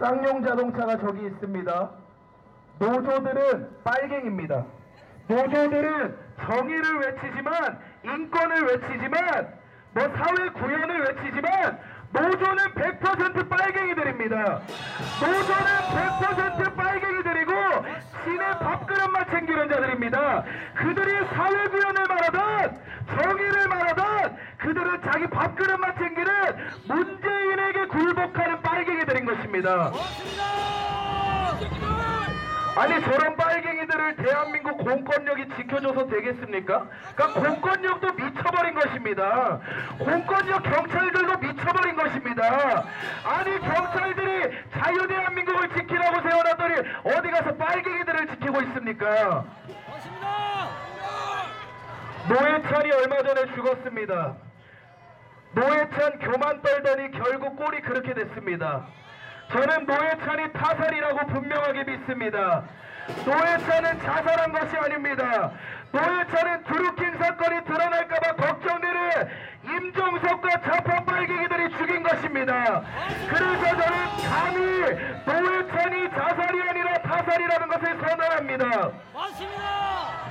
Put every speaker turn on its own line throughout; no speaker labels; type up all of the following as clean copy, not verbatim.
쌍용 자동차가 저기 있습니다. 노조들은 빨갱입니다. 노조들은 정의를 외치지만, 인권을 외치지만, 뭐 사회 구현을 외치지만, 노조는 100% 빨갱이들입니다. 노조는 100% 빨갱이들이고 신의 밥그릇만 챙기는 자들입니다. 그들이 사회 구현을 말하든 정의를 말하든 그들은 자기 밥그릇만 챙기는 문재인에게 굴복하는 빨갱이들인 것입니다. 아니 저런 빨갱이들을 대한민국 공권력이 지켜줘서 되겠습니까? 그러니까 공권력도 미쳐버린 것입니다. 공권력 경찰들도 미쳐버린 것입니다. 아니 경찰들이 자유대한민국을 지키라고 세워놨더니 어디 가서 빨갱이들을 지키고 있습니까? 노회찬이 얼마 전에 죽었습니다. 노회찬 교만 떨더니 결국 꼴이 그렇게 됐습니다. 저는 노회찬이 타살이라고 분명하게 믿습니다. 노회찬은 자살한 것이 아닙니다. 노회찬은 드루킹 사건이 드러날까봐 걱정되는 임종석과 좌파 빨갱이들이 죽인 것입니다. 그래서 저는 감히 노회찬이 자살이 아니라 타살이라는 것을 선언합니다.
맞습니다.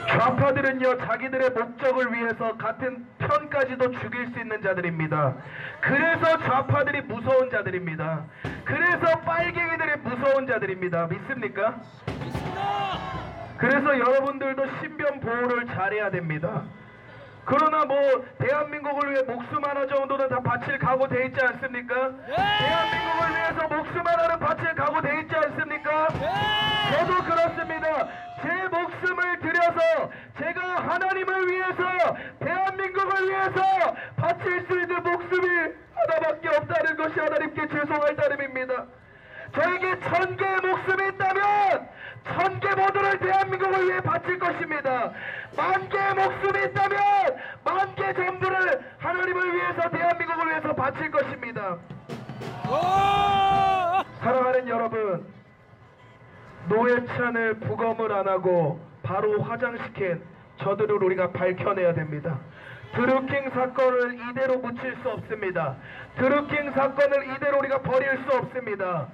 좌파들은요 자기들의 목적을 위해서 같은 편까지도 죽일 수 있는 자들입니다. 그래서 좌파들이 무서운 자들입니다. 그래서 빨갱이들이 무서운 자들입니다. 믿습니까?
믿습니다.
그래서 여러분들도 신변 보호를 잘해야 됩니다. 그러나 뭐 대한민국을 위해 목숨 하나 정도는 다 바칠 각오 돼 있지 않습니까?
네.
대한민국을 위해서 목숨 하나는 바칠 각오 돼 있지 않습니까?
네.
저도 그렇습니다. 제 목숨을 들여서 제가 하나님을 위해서 대한민국을 위해서 바칠 수 있는 목숨이 하나밖에 없다는 것이 하나님께 죄송할 따름입니다. 저에게 1000개의 목숨이 있다면 1000개 모두를 대한민국을 위해 바칠 것입니다. 10,000개의 목숨이 있다면 10,000개 전부를 하나님을 위해서 대한민국을 위해서 바칠 것입니다. 사랑하는 여러분, 노회찬을 부검을 안 하고 바로 화장시킨 저들을 우리가 밝혀내야 됩니다. 드루킹 사건을 이대로 묻힐 수 없습니다. 드루킹 사건을 이대로 우리가 버릴 수 없습니다.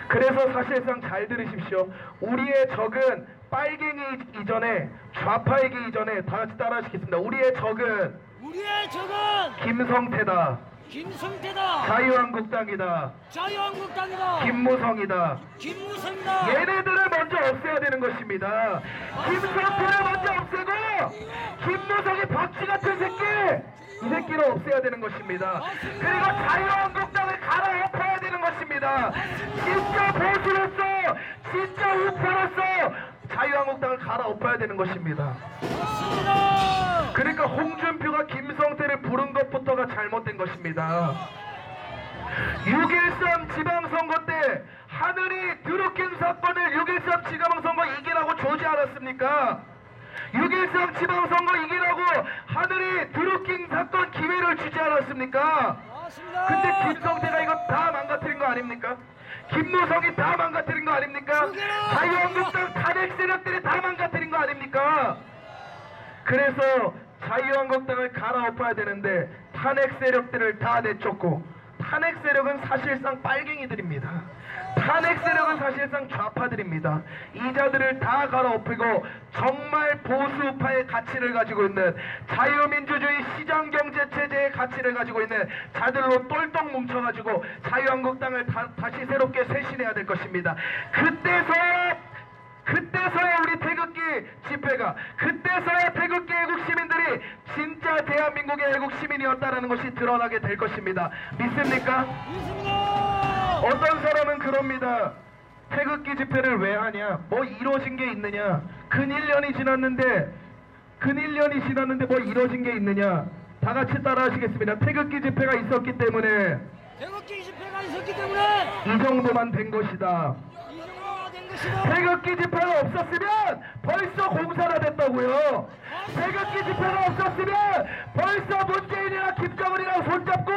그래서 사실상 잘 들으십시오. 우리의 적은 빨갱이 이전에 좌파이기 이전에 다 같이 따라 하시겠습니다. 우리의 적은 김성태다.
김성태다.
자유한국당이다.
자유한국당이다.
김무성이다.
김무성이다.
얘네들을 먼저 없애야 되는 것입니다. 김성태를 먼저 없애고 김무성이 박쥐 같은 새끼 이 새끼를 없애야 되는 것입니다. 그리고 자유한국당을 갈아엎어야 되는 것입니다. 진짜 보수로서 진짜 우파로서 자유한국당을 갈아엎어야 되는 것입니다. 그러니까 홍준표가 김성태를 부른 것부터가 잘못된 것입니다. 6.13 지방선거 때 하늘이 드루킹 사건을 6.13 지방선거 이기라고 주지 않았습니까? 6.13 지방선거 이기라고 하늘이 드루킹 사건 기회를 주지 않았습니까? 근데 김성태가 이거 다 망가뜨린 거 아닙니까? 김무성이 다 망가뜨린 거 아닙니까? 자유한국당 탄핵 세력들이 다 망가뜨린 거 아닙니까? 그래서 자유한국당을 갈아엎어야 되는데 탄핵 세력들을 다 내쫓고, 탄핵 세력은 사실상 빨갱이들입니다. 탄핵 세력은 사실상 좌파들입니다. 이 자들을 다 갈아엎고 정말 보수파의 가치를 가지고 있는 자유민주주의 시장경제체제의 가치를 가지고 있는 자들로 똘똘 뭉쳐가지고 자유한국당을 다시 새롭게 쇄신해야 될 것입니다. 그때서야 우리 태극기 집회가, 그때서야 태극기 애국 시민들이 진짜 대한민국의 애국 시민이었다는 것이 드러나게 될 것입니다. 믿습니까? 어떤 사람은 그럽니다. 태극기 집회를 왜 하냐? 뭐 이루어진 게 있느냐? 근 1년이 지났는데 뭐 이루어진 게 있느냐? 다 같이 따라 하시겠습니다. 태극기 집회가 있었기 때문에 이 정도만 된 것이다. 태극기 집회가 없었으면 벌써 공사가 됐다고요. 태극기 집회가 없었으면 벌써 문재인이나 김정은이랑 손잡고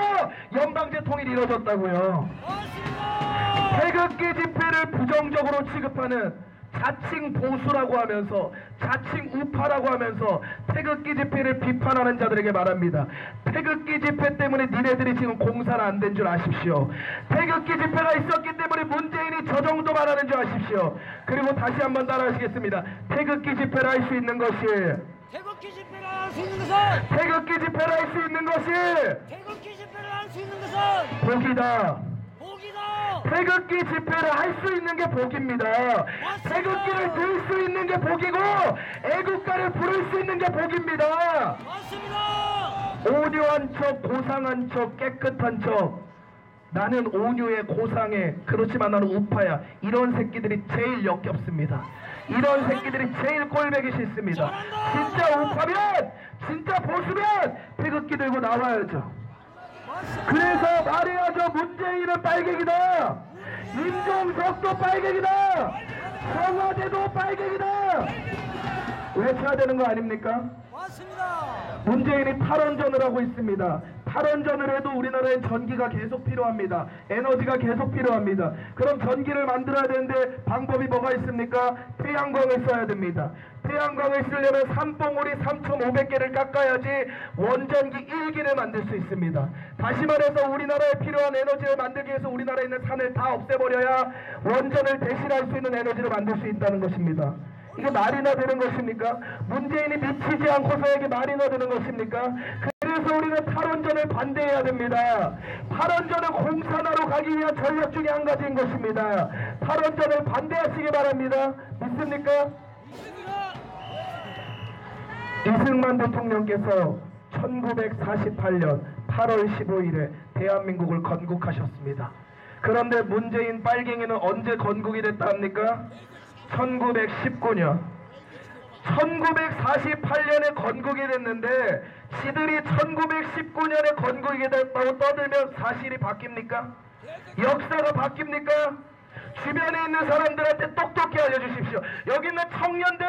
연방제 통일이 이루어졌다고요. 태극기 집회를 부정적으로 취급하는 자칭 보수라고 하면서 자칭 우파라고 하면서 태극기 집회를 비판하는 자들에게 말합니다. 태극기 집회 때문에 니네들이 지금 공사는 안 된 줄 아십시오. 태극기 집회가 있었기 때문에 문재인이 저 정도 말하는 줄 아십시오. 그리고 다시 한번 따라하시겠습니다. 태극기 집회를 할 수 있는 것이
태극기 집회를 할 수 있는 것은
태극기 집회를 할 수 있는 것이
태극기 집회를 할 수 있는 것은
복이다.
복이다.
태극기 집회를 할 수 있는 게 복입니다. 태극기를 들 수 있는 게 복이고 애국가를 부를 수 있는 게 복입니다.
맞습니다.
온유한 척, 고상한 척, 깨끗한 척. 나는 온유해, 고상해. 그렇지만 나는 우파야. 이런 새끼들이 제일 역겹습니다. 이런 새끼들이 제일 꼴보기 싫습니다. 진짜 우파면, 진짜 보수면 태극기 들고 나와야죠. 그래서 말해야죠. 문재인은 빨갱이다. 임종석도 빨갱이다. 청와대도 빨갱이다. 외쳐야 되는 거 아닙니까?
맞습니다.
문재인이 탈원전을 하고 있습니다. 탈원전을 해도 우리나라엔 전기가 계속 필요합니다. 에너지가 계속 필요합니다. 그럼 전기를 만들어야 되는데 방법이 뭐가 있습니까? 태양광을 써야 됩니다. 태양광을 쓰려면 산봉우리 3,500개를 깎아야지 원전기 1기를 만들 수 있습니다. 다시 말해서 우리나라에 필요한 에너지를 만들기 위해서 우리나라에 있는 산을 다 없애버려야 원전을 대신할 수 있는 에너지를 만들 수 있다는 것입니다. 이게 말이나 되는 것입니까? 문재인이 미치지 않고서에게 말이나 되는 것입니까? 그래서 우리는 탈원전을 반대해야 됩니다. 탈원전은 공산화로 가기 위한 전략 중에 한 가지인 것입니다. 탈원전을 반대하시기 바랍니다. 믿습니까?
있습니다.
이승만 대통령께서 1948년 8월 15일에 대한민국을 건국하셨습니다. 그런데 문재인 빨갱이는 언제 건국이 됐다 합니까? 1919년 1948년에 건국이 됐는데 지들이 1919년에 건국이 됐다고 떠들면 사실이 바뀝니까? 역사가 바뀝니까? 주변에 있는 사람들한테 똑똑히 알려주십시오. 여기 있는 청년들,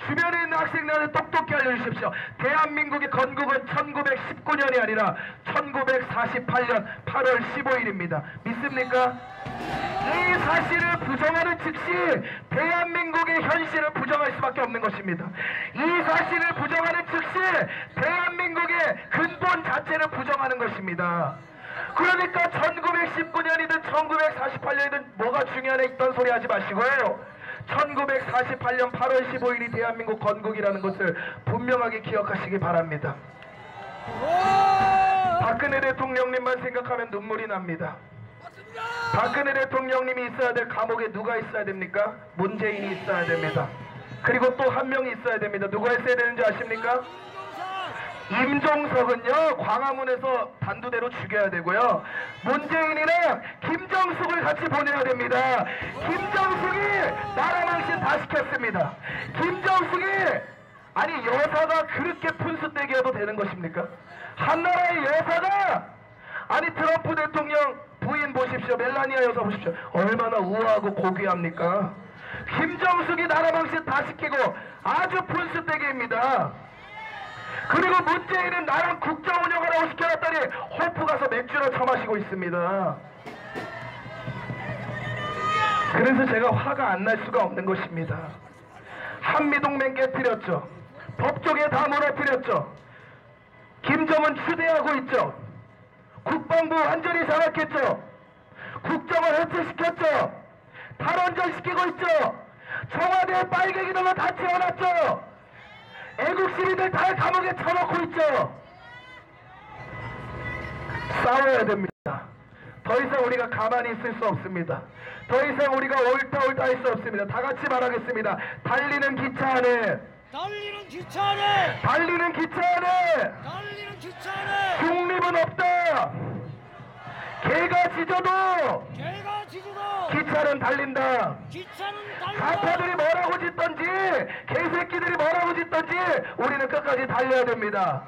주변에 있는 학생들한테 똑똑히 알려주십시오. 대한민국의 건국은 1919년이 아니라 1948년 8월 15일입니다. 믿습니까? 이 사실을 부정하는 즉시 대한민국의 현실을 부정할 수밖에 없는 것입니다. 이 사실을 부정하는 즉시 대한민국의 근본 자체를 부정하는 것입니다. 그러니까 1919년이든 1948년이든 뭐가 중요하냐 있던 소리 하지 마시고요. 1948년 8월 15일이 대한민국 건국이라는 것을 분명하게 기억하시기 바랍니다. 박근혜 대통령님만 생각하면 눈물이 납니다. 박근혜 대통령님이 있어야 될 감옥에 누가 있어야 됩니까? 문재인이 있어야 됩니다. 그리고 또 한 명이 있어야 됩니다. 누가 있어야 되는지 아십니까? 임종석은요 광화문에서 단두대로 죽여야 되고요. 문재인이랑 김정숙을 같이 보내야 됩니다. 김정숙이 나라 망신 다 시켰습니다. 김정숙이 아니 여사가 그렇게 푼수떼기여도 되는 것입니까? 한나라의 여사가 아니 트럼프 대통령 부인 보십시오. 멜라니아 여사 보십시오. 얼마나 우아하고 고귀합니까? 김정숙이 나라 망신 다 시키고 아주 푼수떼기입니다. 그리고 문재인은 나랑 국정 운영하라고 시켜놨더니 호프 가서 맥주나 처마시고 있습니다. 그래서 제가 화가 안 날 수가 없는 것입니다. 한미동맹 깨뜨렸죠. 법조계 다 무너뜨렸죠. 김정은 추대하고 있죠. 국방부 완전히 장악했죠. 국정을 해체시켰죠. 탈원전 시키고 있죠. 청와대에 빨갱이들로 다 채워놨죠. 애국 시민들 다 감옥에 쳐넣고 있죠. 싸워야 됩니다. 더 이상 우리가 가만히 있을 수 없습니다. 더 이상 우리가 옳다 할 수 없습니다. 다 같이 말하겠습니다. 달리는 기차 안에
달리는 기차 안에
달리는 기차 안에
달리는 기차 안에
중립은 없다. 개가 짖어도
개가 짖어도
기차는 달린다.
기차는 달린다.
좌파들이 뭐라고 짓던지 개새끼들이 뭐라고 짓던지 우리는 끝까지 달려야 됩니다.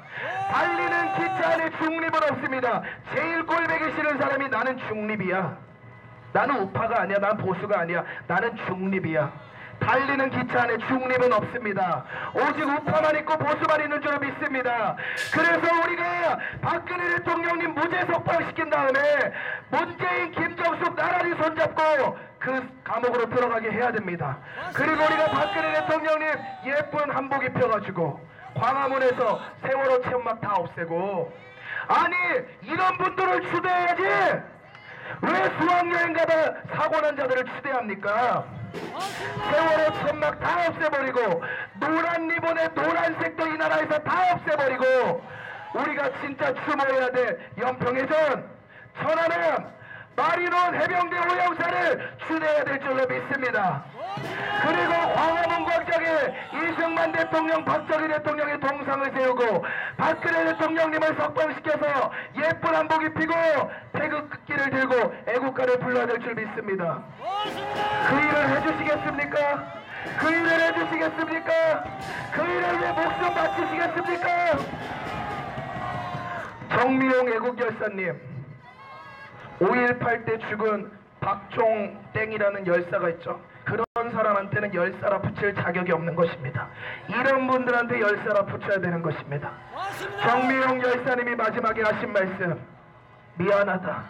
달리는 기차 안에 중립은 없습니다. 제일 꼴보기 싫은 사람이 나는 중립이야. 나는 우파가 아니야. 난 보수가 아니야. 나는 중립이야. 달리는 기차 안에 중립은 없습니다. 오직 우파만 있고 보수만 있는 줄 믿습니다. 그래서 우리가 박근혜 대통령님 무죄 석방시킨 다음에 문재인, 김정숙 나란히 손잡고 그 감옥으로 들어가게 해야 됩니다. 그리고 우리가 박근혜 대통령님 예쁜 한복 입혀가지고 광화문에서 세월호 체험막 다 없애고, 아니 이런 분들을 추대해야지 왜 수학여행 가다 사고난 자들을 추대합니까? 세월호 천막 다 없애버리고 노란 리본에 노란색도 이 나라에서 다 없애버리고 우리가 진짜 추모해야 될 연평해전, 천안함, 마리논 해병대 오영사를 추대해야 될 줄로 믿습니다. 그리고 광화문 광장에 이승만 대통령, 박정희 대통령의 동상을 세우고 박근혜 대통령님을 석방시켜서 예쁜 한복 입히고 태극기를 들고 애국가를 불러야 될 줄 믿습니다. 그 일을 해주시겠습니까? 그 일을 해주시겠습니까? 그 일을 위해 목숨 바치시겠습니까? 정미용 애국열사님, 5.18 때 죽은 박종땡이라는 열사가 있죠. 그런 사람한테는 열사라 붙일 자격이 없는 것입니다. 이런 분들한테 열사라 붙여야 되는 것입니다. 정미용 열사님이 마지막에 하신 말씀, 미안하다.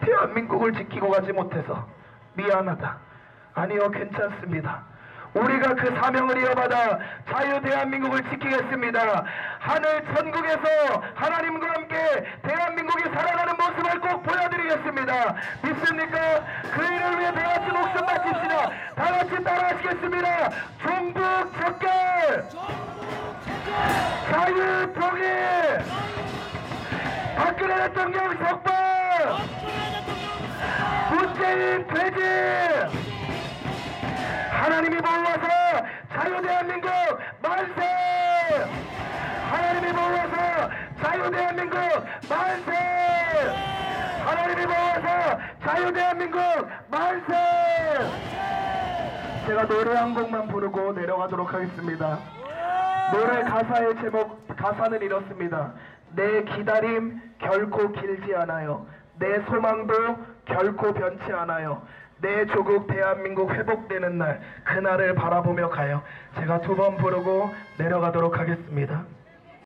대한민국을 지키고 가지 못해서 미안하다. 아니요, 괜찮습니다. 우리가 그 사명을 이어받아 자유 대한민국을 지키겠습니다. 하늘 천국에서 하나님과 함께 대한민국이 살아가는 모습을 꼭 보여드리겠습니다. 믿습니까? 그 일을 위해 다같이 목숨 바칩시다. 다같이 따라하시겠습니다. 종북 척결, 자유 통일, 박근혜 대통령 석방, 문재인 퇴진, 하나님이 보호하사 자유대한민국 만세! 하나님이 보호하사 자유대한민국 만세! 하나님이 보호하사 자유대한민국 만세! 제가 노래 한 곡만 부르고 내려가도록 하겠습니다. 노래 가사의 제목, 가사는 이렇습니다. 내 기다림 결코 길지 않아요. 내 소망도 결코 변치 않아요. 내 조국 대한민국 회복되는 날, 그날을 바라보며 가요. 제가 2번 부르고 내려가도록 하겠습니다.